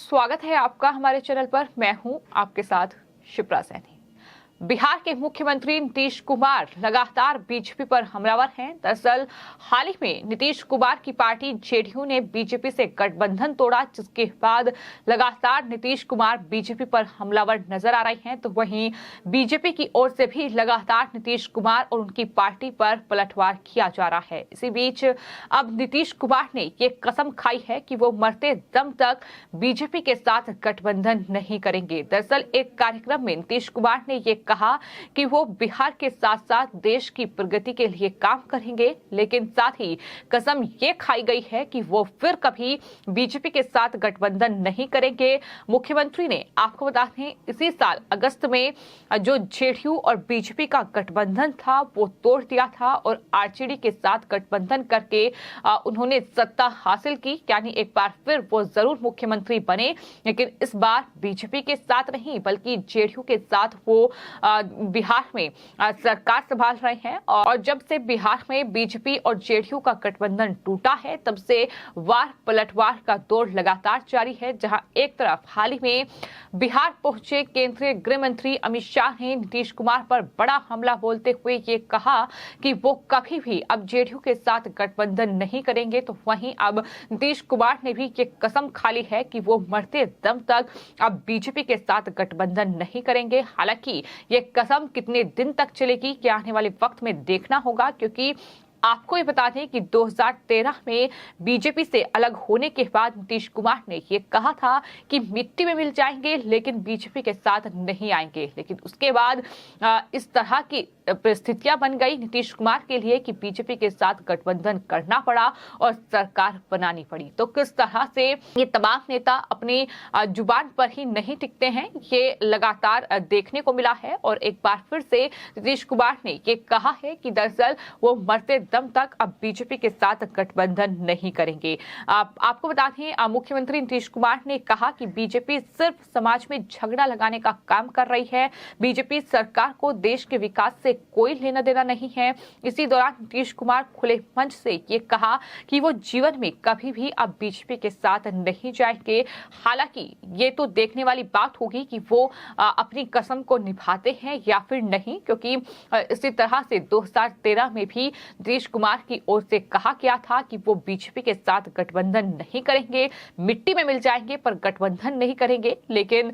स्वागत है आपका हमारे चैनल पर। मैं हूं आपके साथ शिप्रा सैनी। बिहार के मुख्यमंत्री नीतीश कुमार लगातार बीजेपी पर हमलावर हैं। दरअसल हाल ही में नीतीश कुमार की पार्टी जेडीयू ने बीजेपी से गठबंधन तोड़ा, जिसके बाद लगातार नीतीश कुमार बीजेपी पर हमलावर नजर आ रहे हैं। तो वहीं बीजेपी की ओर से भी लगातार नीतीश कुमार और उनकी पार्टी पर पलटवार किया जा रहा है। इसी बीच अब नीतीश कुमार ने ये कसम खाई है कि वो मरते दम तक बीजेपी के साथ गठबंधन नहीं करेंगे। दरअसल एक कार्यक्रम में नीतीश कुमार ने ये कहा कि वो बिहार के साथ साथ देश की प्रगति के लिए काम करेंगे, लेकिन साथ ही कसम ये खाई गई है कि वो फिर कभी बीजेपी के साथ गठबंधन नहीं करेंगे। मुख्यमंत्री ने आपको बता दें, इसी साल अगस्त में जो जेडीयू और बीजेपी का गठबंधन था वो तोड़ दिया था और आरजेडी के साथ गठबंधन करके उन्होंने सत्ता हासिल की, यानी एक बार फिर वो जरूर मुख्यमंत्री बने, लेकिन इस बार बीजेपी के साथ नहीं बल्कि जेडीयू के साथ वो बिहार में सरकार संभाल रहे हैं। और जब से बिहार में बीजेपी और जेडीयू का गठबंधन टूटा है, तब से वार पलटवार का दौर लगातार जारी है। जहां एक तरफ हाल ही में बिहार पहुंचे केंद्रीय गृह मंत्री अमित शाह ने नीतीश कुमार पर बड़ा हमला बोलते हुए ये कहा कि वो कभी भी अब जेडीयू के साथ गठबंधन नहीं करेंगे, तो वहीं अब नीतीश कुमार ने भी ये कसम खा ली है कि वो मरते दम तक अब बीजेपी के साथ गठबंधन नहीं करेंगे। हालांकि ये कसम कितने दिन तक चलेगी, क्या आने वाले वक्त में देखना होगा, क्योंकि आपको ये बता दें कि 2013 में बीजेपी से अलग होने के बाद नीतीश कुमार ने ये कहा था कि मिट्टी में मिल जाएंगे लेकिन बीजेपी के साथ नहीं आएंगे। लेकिन उसके बाद इस तरह की परिस्थितियां बन गई नीतीश कुमार के लिए कि बीजेपी के साथ गठबंधन करना पड़ा और सरकार बनानी पड़ी। तो किस तरह से ये तमाम नेता अपनी जुबान पर ही नहीं टिकते हैं, ये लगातार देखने को मिला है। और एक बार फिर से नीतीश कुमार ने ये कहा है कि दरअसल वो मरते दम तक अब बीजेपी के साथ गठबंधन नहीं करेंगे। आपको बता दें, मुख्यमंत्री नीतीश कुमार ने कहा कि बीजेपी सिर्फ समाज में झगड़ा लगाने का काम कर रही है। बीजेपी सरकार को देश के विकास से कोई लेना देना नहीं है। इसी दौरान नीतीश कुमार खुले मंच से ये कहा कि वो जीवन में कभी भी अब बीजेपी के साथ नहीं जाएंगे। हालांकि ये तो देखने वाली बात होगी कि वो अपनी कसम को निभाते हैं या फिर नहीं, क्योंकि इसी तरह से 2013 में भी नीतीश कुमार की ओर से कहा गया था कि वो बीजेपी के साथ गठबंधन नहीं करेंगे, मिट्टी में मिल जाएंगे पर गठबंधन नहीं करेंगे। लेकिन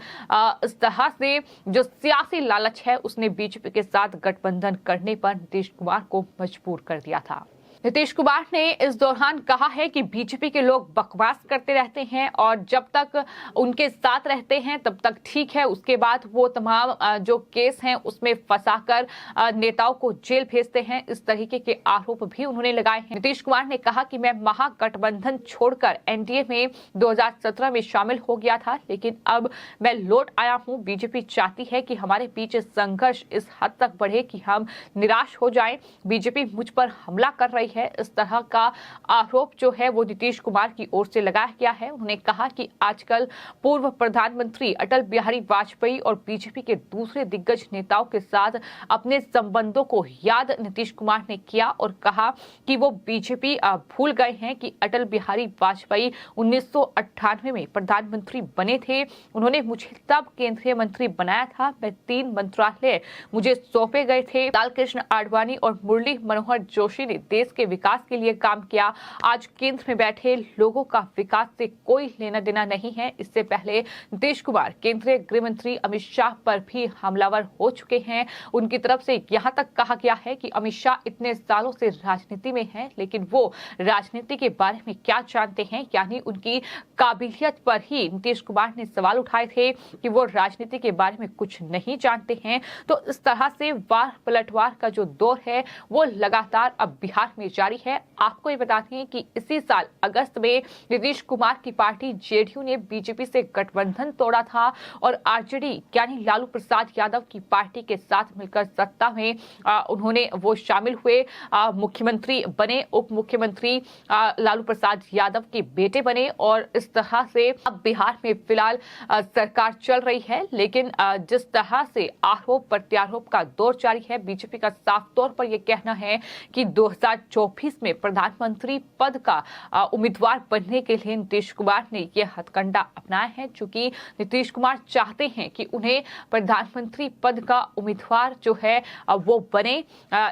इस तरह से जो सियासी लालच है उसने बीजेपी के साथ गठबंधन करने पर नीतीश कुमार को मजबूर कर दिया था। नीतीश कुमार ने इस दौरान कहा है कि बीजेपी के लोग बकवास करते रहते हैं और जब तक उनके साथ रहते हैं तब तक ठीक है, उसके बाद वो तमाम जो केस हैं उसमें फंसाकर नेताओं को जेल भेजते हैं। इस तरीके के आरोप भी उन्होंने लगाए हैं। नीतीश कुमार ने कहा कि मैं महागठबंधन छोड़कर एनडीए में 2017 में शामिल हो गया था, लेकिन अब मैं लौट आया हूं। बीजेपी चाहती है कि हमारे बीच संघर्ष इस हद तक बढ़े कि हम निराश हो जाएं। बीजेपी मुझ पर हमला कर रही है। इस तरह का आरोप जो है वो नीतीश कुमार की ओर से लगाया गया है। उन्होंने कहा कि आजकल पूर्व प्रधानमंत्री अटल बिहारी वाजपेयी और बीजेपी के दूसरे दिग्गज नेताओं के साथ अपने संबंधों को याद नीतीश कुमार ने किया और कहा कि वो बीजेपी भूल गए हैं कि अटल बिहारी वाजपेयी 1998 में प्रधानमंत्री बने थे। उन्होंने मुझे तब केंद्रीय मंत्री बनाया था। मैं 3 मंत्रालय मुझे सौंपे गए थे। लाल कृष्ण आडवाणी और मुरली मनोहर जोशी ने देश के विकास के लिए काम किया। आज केंद्र में बैठे लोगों का विकास से कोई लेना देना नहीं है। इससे पहले नीतीश कुमार केंद्रीय गृह मंत्री अमित शाह पर भी हमलावर हो चुके हैं। उनकी तरफ से यहां तक कहा गया है कि अमित शाह इतने सालों से राजनीति में हैं, लेकिन वो राजनीति के बारे में क्या जानते हैं, यानी उनकी काबिलियत पर ही नीतीश कुमार ने सवाल उठाए थे कि वो राजनीति के बारे में कुछ नहीं जानते हैं। तो इस तरह से वार पलटवार का जो दौर है वो लगातार अब बिहार में जारी है। आपको ये बता दें कि इसी साल अगस्त में नीतीश कुमार की पार्टी जेडीयू ने बीजेपी से गठबंधन तोड़ा था और आरजेडी यानी लालू प्रसाद यादव की पार्टी के साथ मिलकर सत्ता में उन्होंने वो शामिल हुए, मुख्यमंत्री बने। उप मुख्यमंत्री लालू प्रसाद यादव के बेटे बने और इस तरह से अब बिहार में फिलहाल सरकार चल रही है। लेकिन जिस तरह से आरोप प्रत्यारोप का दौर जारी है, बीजेपी का साफ तौर पर यह कहना है कि 2024 2024 में प्रधानमंत्री पद का उम्मीदवार बनने के लिए नीतीश कुमार ने यह हथकंडा अपनाया है, चूंकि नीतीश कुमार चाहते हैं कि उन्हें प्रधानमंत्री पद का उम्मीदवार जो है वो बने।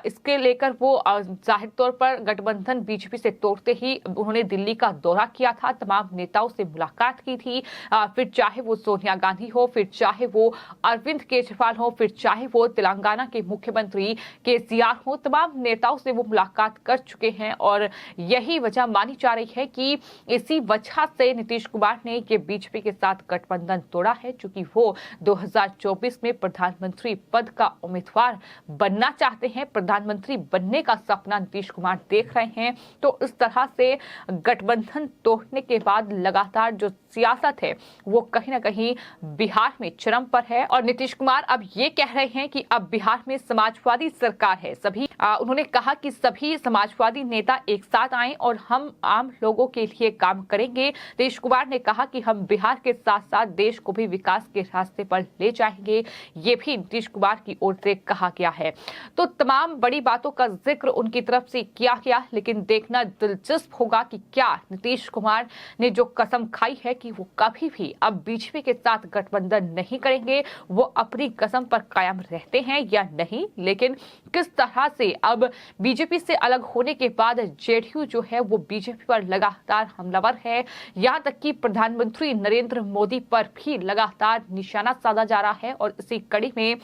इसके लेकर वो जाहिर तौर पर गठबंधन बीजेपी से तोड़ते ही उन्होंने दिल्ली का दौरा किया था, तमाम नेताओं से मुलाकात की थी, फिर चाहे वो सोनिया गांधी हो, फिर चाहे वो अरविंद केजरीवाल हो, फिर चाहे वो तेलंगाना के मुख्यमंत्री केसीआर हो, तमाम नेताओं से वो मुलाकात कर चुके हैं। और यही वजह मानी जा रही है कि इसी वजह से नीतीश कुमार ने ये बीजेपी के साथ गठबंधन तोड़ा है, चूंकि वो 2024 में प्रधानमंत्री पद का उम्मीदवार बनना चाहते हैं, प्रधानमंत्री बनने का सपना नीतीश कुमार देख रहे हैं। तो इस तरह से गठबंधन तोड़ने के बाद लगातार जो सियासत है वो कहीं ना कहीं बिहार में चरम पर है और नीतीश कुमार अब ये कह रहे हैं कि अब बिहार में समाजवादी सरकार है। उन्होंने कहा कि सभी समाजवादी नेता एक साथ आएं और हम आम लोगों के लिए काम करेंगे। नीतीश कुमार ने कहा कि हम बिहार के साथ साथ देश को भी विकास के रास्ते पर ले जाएंगे, ये भी नीतीश कुमार की ओर से कहा गया है। तो तमाम बड़ी बातों का जिक्र उनकी तरफ से किया गया, लेकिन देखना दिलचस्प होगा कि क्या नीतीश कुमार ने जो कसम खाई है कि वो कभी भी अब बीजेपी के साथ गठबंधन नहीं करेंगे, वो अपनी कसम पर कायम रहते हैं या नहीं। लेकिन किस तरह से अब बीजेपी से अलग होने के बाद जेडीयू जो है वो बीजेपी पर लगातार हमलावर है, यहां तक कि प्रधानमंत्री नरेंद्र मोदी पर भी लगातार निशाना साधा जा रहा है। और इसी कड़ी में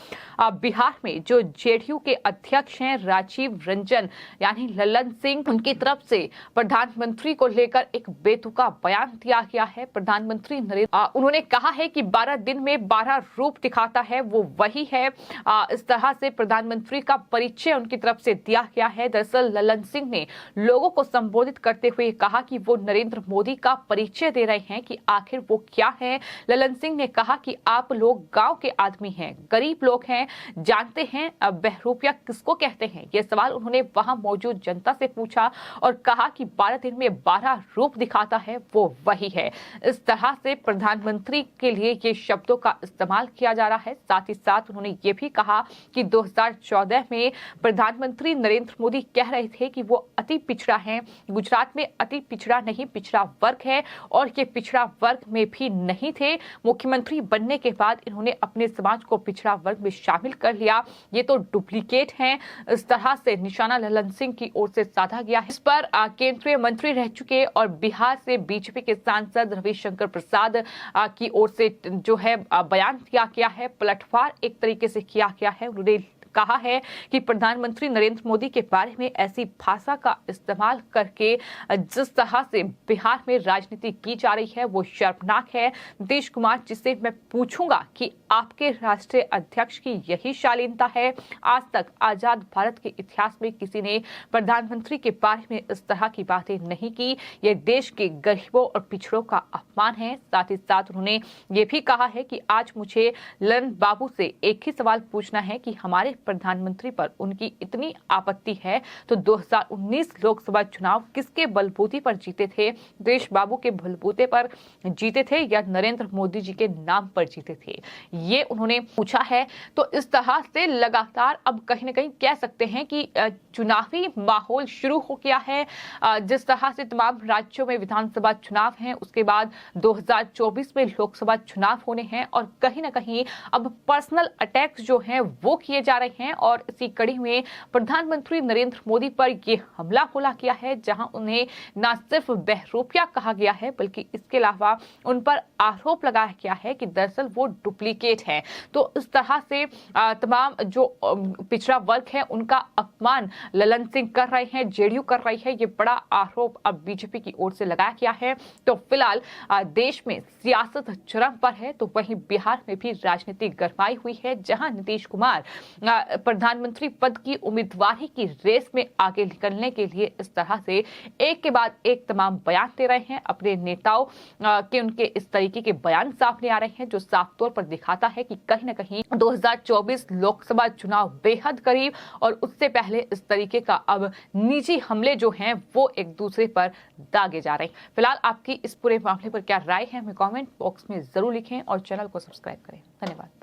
बिहार में जो जेडीयू के अध्यक्ष हैं राजीव रंजन यानी ललन सिंह, उनकी तरफ से प्रधानमंत्री को लेकर एक बेतुका बयान दिया गया है। प्रधानमंत्री उन्होंने कहा है कि 12 दिन में 12 रूप दिखाता है वो वही है। इस तरह से प्रधानमंत्री का परिचय उनकी तरफ से दिया गया है। दरअसल ललन सिंह ने लोगों को संबोधित करते हुए कहा कि वो नरेंद्र मोदी का परिचय दे रहे हैं कि आखिर वो क्या है। ललन सिंह ने कहा कि आप लोग गांव के आदमी हैं, गरीब लोग हैं, जानते हैं बहरूपिया किसको कहते हैं। ये सवाल उन्होंने वहां मौजूद जनता से पूछा और कहा कि 12 दिन में 12 रूप दिखाता है वो वही है। इस तरह से प्रधानमंत्री के लिए ये शब्दों का इस्तेमाल किया जा रहा है। साथ ही साथ उन्होंने ये भी कहा कि 2014 में प्रधानमंत्री नरेंद्र मोदी कह रहे थे कि वो अति पिछड़ा है, गुजरात में अति पिछड़ा नहीं पिछड़ा वर्ग है, और ये पिछड़ा वर्ग में भी नहीं थे। मुख्यमंत्री बनने के बाद इन्होंने अपने समाज को पिछड़ा वर्ग में शामिल कर लिया, ये तो डुप्लीकेट हैं। इस तरह से निशाना ललन सिंह की ओर से साधा गया है। इस पर केंद्रीय मंत्री रह चुके और बिहार से बीजेपी के सांसद रविशंकर प्रसाद की ओर से जो है बयान दिया गया है, पलटवार एक तरीके से किया गया है। उन्होंने कहा है कि प्रधानमंत्री नरेंद्र मोदी के बारे में ऐसी भाषा का इस्तेमाल करके जिस तरह से बिहार में राजनीति की जा रही है वो शर्मनाक है। नीतीश कुमार, जिससे मैं पूछूंगा कि आपके राष्ट्रीय अध्यक्ष की यही शालीनता है? आज तक आजाद भारत के इतिहास में किसी ने प्रधानमंत्री के बारे में इस तरह की बातें नहीं की। ये देश के गरीबों और पिछड़ों का अपमान है। साथ ही साथ उन्होंने ये भी कहा है कि आज मुझे ललन बाबू से एक ही सवाल पूछना है कि हमारे प्रधानमंत्री पर उनकी इतनी आपत्ति है तो 2019 लोकसभा चुनाव किसके बलबूते पर जीते थे? देश बाबू के बलबूते पर जीते थे या नरेंद्र मोदी जी के नाम पर जीते थे? ये उन्होंने पूछा है। तो इस तरह से लगातार अब कहीं ना कहीं कह सकते हैं कि चुनावी माहौल शुरू हो गया है। जिस तरह से तमाम राज्यों में विधानसभा चुनाव हैं, उसके बाद 2024 में लोकसभा चुनाव होने हैं और कहीं ना कहीं अब पर्सनल अटैक्स जो हैं वो किए जा रहे हैं। और इसी कड़ी में प्रधानमंत्री नरेंद्र मोदी पर यह हमला बोला गया है, जहां उन्हें न सिर्फ बहरूपिया कहा गया है बल्कि इसके अलावा उन पर आरोप लगाया गया है कि दरअसल वो डुप्लीकेट है। तो इस तरह से तमाम जो पिछड़ा वर्ग है उनका अपमान ललन सिंह कर रहे हैं, जेडीयू कर रही है। ये बड़ा आरोप अब बीजेपी की ओर से लगाया गया है। तो फिलहाल देश में सियासत चरम पर है, तो वहीं बिहार में भी राजनीति गरमाई हुई है, जहां नीतीश कुमार प्रधानमंत्री पद की उम्मीदवारी की रेस में आगे निकलने के लिए इस तरह से एक के बाद एक तमाम बयान दे रहे हैं। अपने नेताओं के उनके इस तरीके के बयान सामने आ रहे हैं, जो साफ तौर पर दिखाता है कि कहीं ना कहीं 2024 लोकसभा चुनाव बेहद करीब और उससे पहले इस तरीके का अब निजी हमले जो हैं वो एक दूसरे पर दागे जा रहे हैं। फिलहाल आपकी इस पूरे मामले पर क्या राय है, हमें कमेंट बॉक्स में जरूर लिखें और चैनल को सब्सक्राइब करें। धन्यवाद।